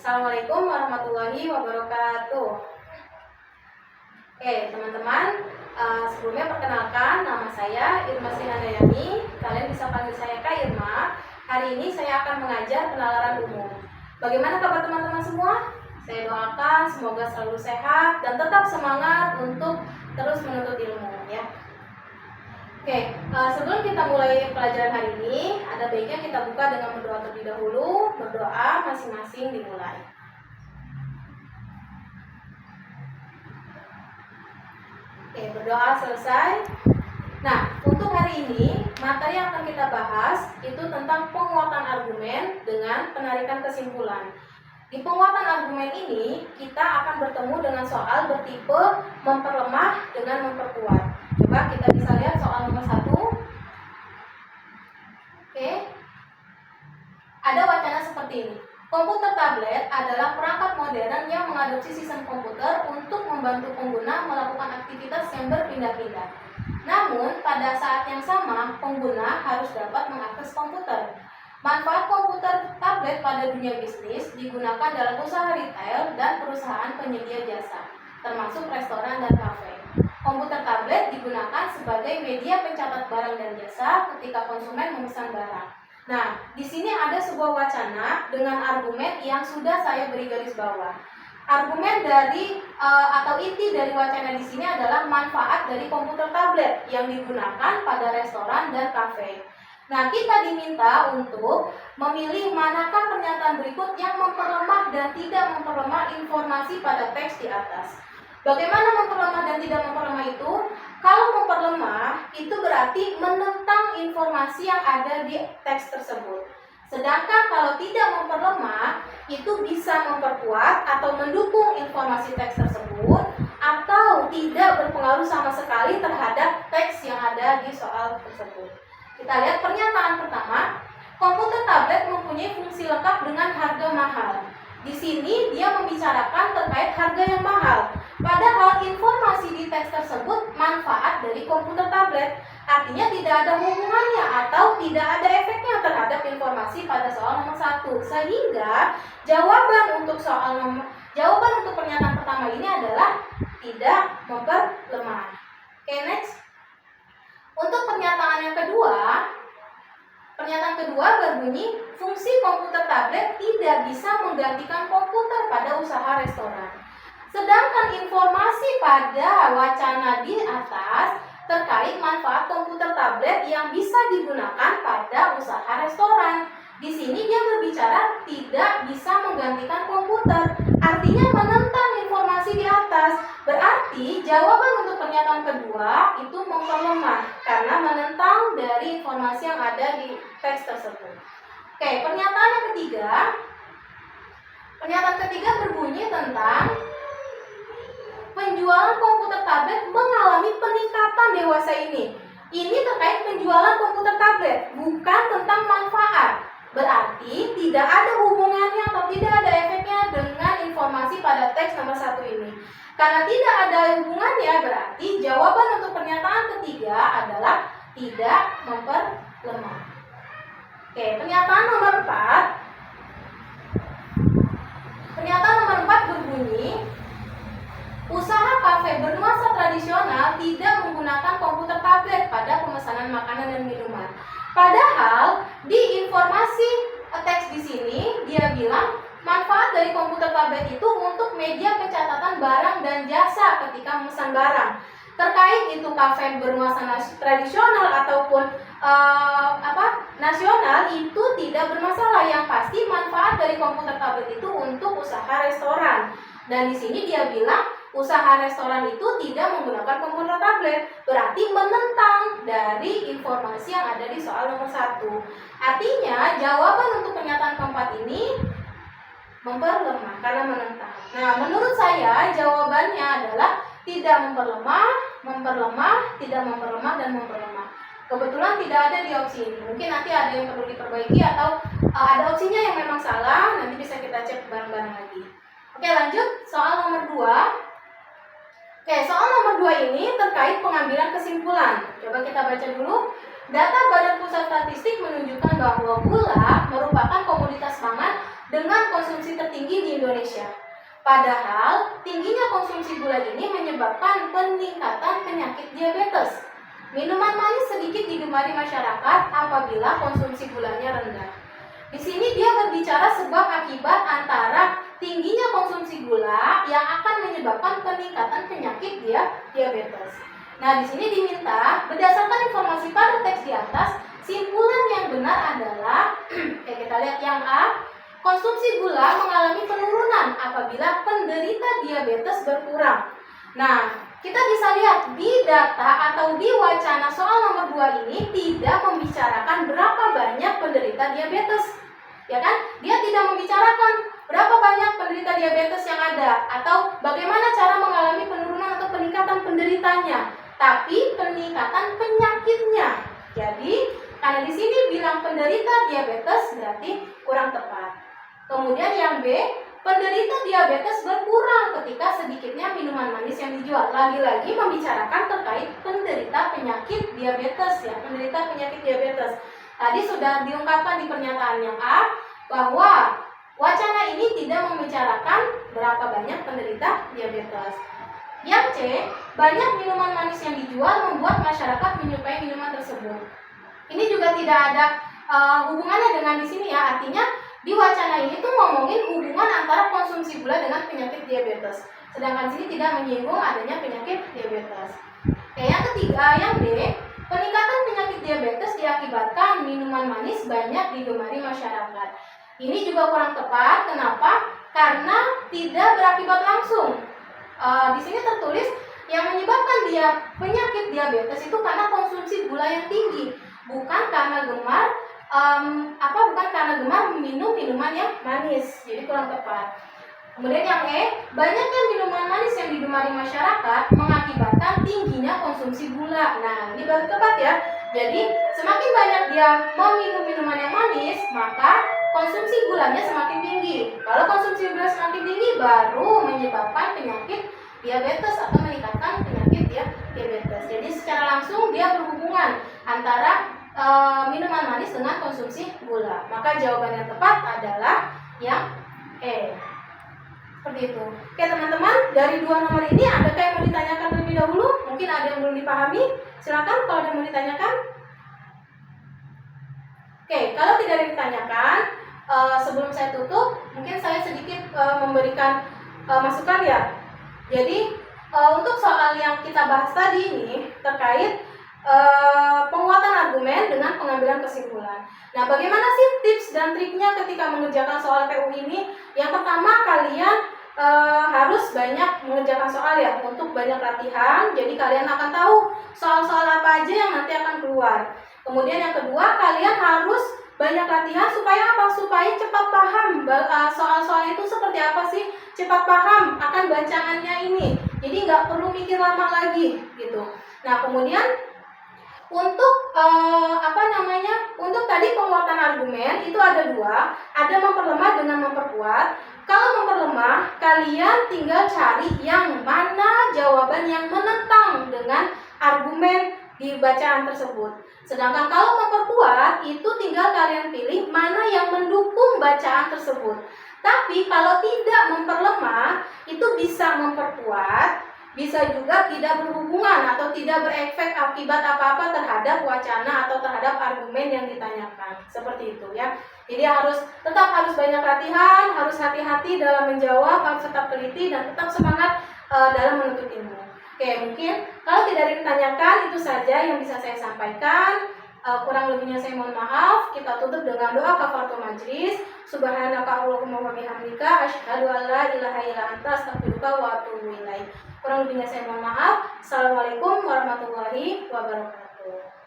Assalamualaikum warahmatullahi wabarakatuh. Oke teman-teman, sebelumnya perkenalkan nama saya Irma Sinandayani. Kalian bisa panggil saya Kak Irma. Hari ini saya akan mengajar penalaran umum. Bagaimana kabar teman-teman semua? Saya doakan semoga selalu sehat dan tetap semangat untuk terus menuntut ilmu ya. Oke, sebelum kita mulai pelajaran hari ini, ada baiknya kita buka dengan berdoa terlebih dahulu. Berdoa masing-masing dimulai. Oke, berdoa selesai. Nah, untuk hari ini, materi yang akan kita bahas itu tentang penguatan argumen dengan penarikan kesimpulan. Di penguatan argumen ini, kita akan bertemu dengan soal bertipe memperlemah dengan memperkuat. Coba kita bisa lihat soal nomor 1. Oke. Ada wacana seperti ini. Komputer tablet adalah perangkat modern yang mengadopsi sistem komputer untuk membantu pengguna melakukan aktivitas yang berpindah-pindah. Namun, pada saat yang sama, pengguna harus dapat mengakses komputer. Manfaat komputer tablet pada dunia bisnis digunakan dalam usaha retail dan perusahaan penyedia jasa, termasuk restoran dan kafe. Komputer tablet digunakan sebagai media pencatat barang dan jasa ketika konsumen memesan barang. Nah, di sini ada sebuah wacana dengan argumen yang sudah saya beri garis bawah. Argumen dari atau inti dari wacana di sini adalah manfaat dari komputer tablet yang digunakan pada restoran dan kafe. Nah, kita diminta untuk memilih manakah pernyataan berikut yang memperlemah dan tidak memperlemah informasi pada teks di atas. Bagaimana memperlemah dan tidak memperlemah itu? Kalau memperlemah, itu berarti menentang informasi yang ada di teks tersebut. Sedangkan kalau tidak memperlemah, itu bisa memperkuat atau mendukung informasi teks tersebut, atau tidak berpengaruh sama sekali terhadap teks yang ada di soal tersebut. Kita lihat pernyataan pertama, komputer tablet mempunyai fungsi lengkap dengan harga mahal. Di sini dia membicarakan terkait harga yang mahal. Padahal informasi di teks tersebut manfaat dari komputer tablet. Artinya tidak ada hubungannya atau tidak ada efeknya terhadap informasi pada soal nomor 1. Sehingga jawaban untuk pernyataan pertama ini adalah tidak memperlemah. Oke, next. Untuk pernyataan yang kedua, pernyataan kedua berbunyi, fungsi komputer tablet tidak bisa menggantikan komputer pada usaha restoran. Sedangkan informasi pada wacana di atas terkait manfaat komputer tablet yang bisa digunakan pada usaha restoran. Di sini dia berbicara tidak bisa menggantikan komputer, artinya menentang informasi di atas. Berarti jawaban untuk pernyataan kedua itu memperlemah karena menentang dari informasi yang ada di teks tersebut. Oke, pernyataan yang ketiga. Pernyataan ketiga berbunyi tentang penjualan komputer tablet mengalami peningkatan dewasa ini. Ini terkait penjualan komputer tablet, bukan tentang manfaat. Berarti tidak ada hubungannya atau tidak ada efeknya dengan informasi pada teks nomor 1 ini. Karena tidak ada hubungannya, berarti jawaban untuk pernyataan ketiga adalah tidak memperlemah. Oke, pernyataan nomor 4. Pernyataan nomor 4 berbunyi, usaha kafe bernuansa tradisional tidak menggunakan komputer tablet pada pemesanan makanan dan minuman. Padahal di informasi teks di sini dia bilang manfaat dari komputer tablet itu untuk media pencatatan barang dan jasa ketika memesan barang. Terkait itu kafe bernuansa tradisional ataupun nasional itu tidak bermasalah. Yang pasti manfaat dari komputer tablet itu untuk usaha restoran. Dan di sini dia bilang usaha restoran itu tidak menggunakan komputer tablet, berarti menentang dari informasi yang ada di soal nomor 1. Artinya jawaban untuk pernyataan keempat ini memperlemah karena menentang. Nah, menurut saya jawabannya adalah tidak memperlemah, memperlemah, tidak memperlemah, dan memperlemah. Kebetulan tidak ada di opsi ini. Mungkin nanti ada yang perlu diperbaiki atau ada opsinya yang memang salah. Nanti bisa kita cek bareng-bareng lagi. Oke, lanjut soal nomor 2. Oke, soal nomor 2 ini terkait pengambilan kesimpulan. Coba kita baca dulu. Data Badan Pusat Statistik menunjukkan bahwa gula merupakan komoditas pangan dengan konsumsi tertinggi di Indonesia. Padahal, tingginya konsumsi gula ini menyebabkan peningkatan penyakit diabetes. Minuman manis sedikit digemari masyarakat apabila konsumsi gulanya rendah. Di sini dia berbicara sebab akibat antara tingginya konsumsi gula yang akan menyebabkan peningkatan penyakit diabetes. Nah, di sini diminta berdasarkan informasi pada teks di atas, simpulan yang benar adalah kita lihat yang A. Konsumsi gula mengalami penurunan apabila penderita diabetes berkurang. Nah, kita bisa lihat di data atau di wacana soal nomor 2 ini tidak membicarakan berapa banyak penderita diabetes. Ya kan? Dia tidak membicarakan berapa banyak penderita diabetes yang ada atau bagaimana cara mengalami penurunan atau peningkatan penderitanya, tapi peningkatan penyakitnya. Jadi, karena di sini bilang penderita diabetes berarti kurang tepat. Kemudian yang B, penderita diabetes berkurang ketika sedikitnya minuman manis yang dijual. Lagi-lagi membicarakan terkait penderita penyakit diabetes ya, penderita penyakit diabetes. Tadi sudah diungkapkan di pernyataan yang A bahwa wacana ini tidak membicarakan berapa banyak penderita diabetes. Yang C, banyak minuman manis yang dijual membuat masyarakat menyukai minuman tersebut. Ini juga tidak ada hubungannya dengan di sini ya, artinya di wacana ini tuh ngomongin hubungan antara konsumsi gula dengan penyakit diabetes. Sedangkan sini tidak menyinggung adanya penyakit diabetes. Oke, yang ketiga, yang D, peningkatan penyakit diabetes diakibatkan minuman manis banyak digemari masyarakat. Ini juga kurang tepat. Kenapa? Karena tidak berakibat langsung. Di sini tertulis yang menyebabkan dia penyakit diabetes itu karena konsumsi gula yang tinggi, bukan karena gemar bukan karena gemar minum minuman yang manis. Jadi kurang tepat. Kemudian yang E, banyaknya minuman manis yang digemari masyarakat mengakibatkan tingginya konsumsi gula. Nah, ini baru tepat ya. Jadi semakin banyak dia meminum minuman yang manis, maka konsumsi gulanya semakin tinggi. Kalau konsumsi gula semakin tinggi, baru menyebabkan penyakit diabetes atau meningkatkan penyakit diabetes. Jadi secara langsung dia berhubungan antara minuman manis dengan konsumsi gula. Maka jawaban yang tepat adalah yang E. Seperti itu. Oke teman-teman, dari dua nomor ini adakah yang mau ditanyakan terlebih dahulu? Mungkin ada yang belum dipahami. Silakan kalau ada yang mau ditanyakan. Oke, kalau tidak ada yang ditanyakan, sebelum saya tutup, mungkin saya sedikit memberikan masukan ya. Jadi untuk soal yang kita bahas tadi ini terkait penguatan argumen dengan pengambilan kesimpulan. Nah, bagaimana sih tips dan triknya ketika mengerjakan soal PU ini? Yang pertama, kalian harus banyak mengerjakan soal ya, untuk banyak latihan. Jadi kalian akan tahu soal-soal apa aja yang nanti akan keluar. Kemudian yang kedua, kalian harus banyak latihan supaya apa? Supaya cepat paham soal-soal itu seperti apa sih? Cepat paham akan bancaannya ini. Jadi nggak perlu mikir lama lagi gitu. Nah, kemudian untuk untuk tadi penguatan argumen itu ada dua, ada memperlemah dengan memperkuat. Kalau memperlemah, kalian tinggal cari yang mana jawaban yang menentang dengan argumen di bacaan tersebut. Sedangkan kalau memperkuat, itu tinggal kalian pilih mana yang mendukung bacaan tersebut. Tapi kalau tidak memperlemah, itu bisa memperkuat, bisa juga tidak berhubungan atau tidak berefek akibat apa-apa terhadap wacana atau terhadap argumen yang ditanyakan. Seperti itu ya. Jadi tetap harus banyak latihan, harus hati-hati dalam menjawab, harus tetap teliti dan tetap semangat dalam menuntut ilmu. Oke, mungkin kalau tidak ada yang ditanyakan, itu saja yang bisa saya sampaikan. Kurang lebihnya saya mohon maaf. Kita tutup dengan doa kafaratul majlis. Subhanaka Allahumma wa bihamdika asyhadu an la ilaha illa anta astaghfiruka wa atubu ilaik. Kurang lebihnya saya mohon maaf. Assalamualaikum warahmatullahi wabarakatuh.